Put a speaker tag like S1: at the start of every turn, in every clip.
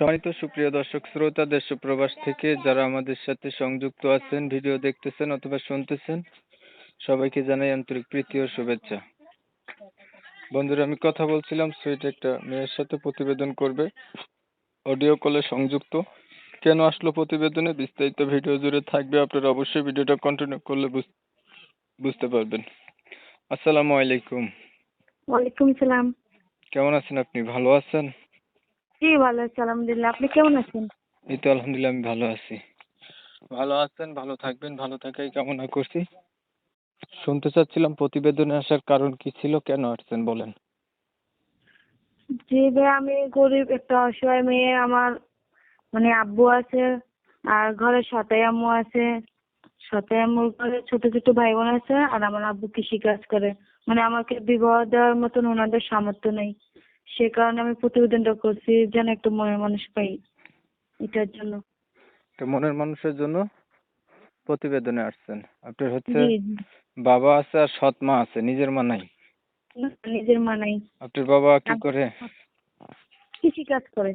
S1: সম্মানিত সুপ্রিয় দর্শক শ্রোতা দেশ ও প্রবাস থেকে যারা আমাদের সাথে সংযুক্ত আছেন, ভিডিও দেখতেছেন অথবা শুনতেছেন, সবাইকে জানাই আন্তরিক প্রীতি ও শুভেচ্ছা। বন্ধুরা, আমি কথা বলছিলাম সুইট একটা মেয়ের সাথে প্রতিবেদন করবে, অডিও কলে সংযুক্ত। কেন আসলো প্রতিবেদনে বিস্তারিত ভিডিও জুড়ে থাকবে, আপনারা অবশ্যই ভিডিওটা কন্টিনিউ করলে বুঝতে পারবেন। আসসালামু আলাইকুম।
S2: ওয়ালাইকুম সালাম।
S1: কেমন আছেন আপনি? ভালো আছেন?
S2: জি ভালো আছি আলহামদুলিল্লাহ। আপনি কেমন আছেন?
S1: এই তো আলহামদুলিল্লাহ, আমি ভালো আছি। ভালো আছেন, ভালো থাকবেন, ভালো থাকাই কামনা করছি। শুনতে চাচ্ছিলাম প্রতিবেদনে আসার কারণ কি ছিল, কেন আসছেন বলেন।
S2: জি ভাই, আমি গরিব একটা অসহায় মেয়ে। আমার আব্বু আছে আর ঘরে সতাই আম্মু আছে। সতাই আম্মুর ঘরে ছোট ছোট ভাই বোন আছে আর আমার আব্বু কৃষিকাজ করে। আমাকে বিবাহ দেওয়ার মতন ওনাদের সামর্থ্য নেই। সে কারণে আমি প্রতিবেদনটা করছি, যেন একটু মনের মানুষ পাই, এটার জন্য।
S1: তো মনের মানুষের জন্য প্রতিবেদনে আসছেন। আপনার হচ্ছে
S2: জি
S1: বাবা আছে আর সৎ মা আছে, নিজের মা নাই?
S2: না, নিজের মা নাই।
S1: আপনার বাবা কি করে?
S2: কৃষিকাজ করে।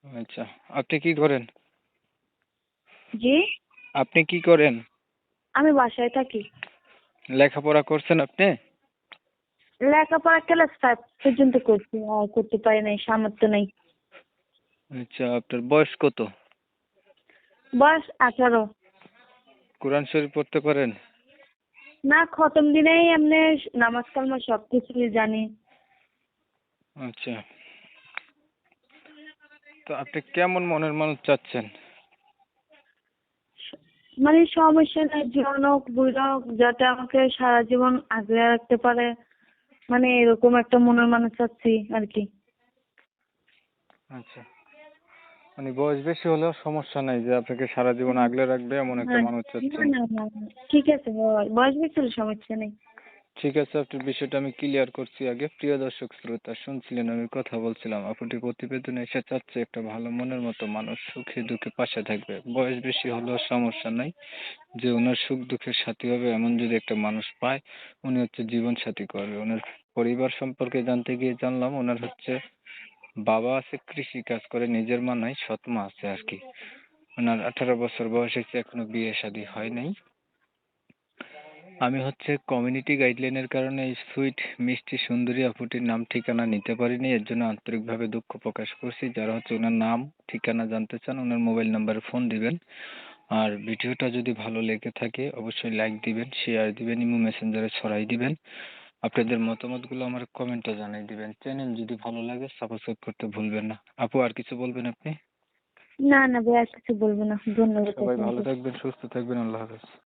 S1: আচ্ছা, আপনি কি করেন?
S2: জি,
S1: আপনি কি করেন?
S2: আমি বাসায় থাকি।
S1: লেখাপড়া করছেন আপনি?
S2: লেখাপড়া ক্লাস 5 পর্যন্ত করছি, আর করতে পারি নাই, সামর্থ্য নেই।
S1: আচ্ছা, আপনার বয়স কত?
S2: বয়স 18।
S1: কোরআন শরীফ পড়তে পারেন?
S2: না, খতম দিনেই এমনি নামাজ কালমা সবকিছুই জানি।
S1: আচ্ছা, তো আপনি কেমন মনের মানুষ চাচ্ছেন?
S2: সমস্যা নাই, জোয়ান হোক বুড়া হোক, যাতে আমাকে সারা জীবন আগলে রাখতে পারে, এরকম একটা মনের মানুষ চাচ্ছি আর কি।
S1: আচ্ছা, মানে বয়স বেশি হলেও সমস্যা নাই, যে আপনাকে সারা জীবন আগলে রাখবে এমন একটা
S2: হ্যাঁ,
S1: মানুষ
S2: না
S1: চাচ্ছেন।
S2: না না না, ঠিক আছে, বয়স বেশি হলে সমস্যা নেই।
S1: ঠিক আছে, আপনার বিষয়টা আমি ক্লিয়ার করছি আগে। প্রিয় দর্শক শ্রোতা, শুনছিলেন আমি কথা বলছিলাম, আপুটি প্রতিবেদনে এসে চাচ্ছে একটা ভালো মনের মতো মানুষ, সুখে দুঃখে পাশে থাকবে, বয়স বেশি হলেও সমস্যা নাই, যে ওনার সুখ দুঃখের সাথী হবে এমন যদি একটা মানুষ পায়, উনি হচ্ছে জীবন সাথী করবে। ওনার পরিবার সম্পর্কে জানতে গিয়ে জানলাম ওনার হচ্ছে বাবা আছে, কৃষি কাজ করে, নিজের মা নাই, সৎ মা আছে আর কি। ওনার 18 বছর বয়স হয়েছে, এখনো বিয়ে শাদী হয় নাই। আমি হচ্ছে কমিউনিটি গাইডলাইনের কারণে এই সুইট মিষ্টি সুন্দরী আপুটির নাম ঠিকানা নিতে পারিনি, এর জন্য আন্তরিকভাবে দুঃখ প্রকাশ করছি। যারা হচ্ছে ওনার নাম ঠিকানা জানতে চান, ওনার মোবাইল নাম্বারে ফোন দিবেন। আর ভিডিওটা যদি ভালো লেগে থাকে অবশ্যই লাইক দিবেন, শেয়ার দিবেন, ইমো মেসেঞ্জারে ছড়াই দিবেন। আপনাদের মতামতগুলো আমার কমেন্টে জানিয়ে দিবেন। চ্যানেল যদি ভালো লাগে সাবস্ক্রাইব করতে ভুলবেন না। আপু, আর কিছু বলবেন আপনি?
S2: না না ভাই, আর কিছু বলবো না, ধন্যবাদ
S1: সবাই ভালো
S2: আপনাকে।
S1: থাকবেন, সুস্থ থাকবেন, আল্লাহ হাফেজ।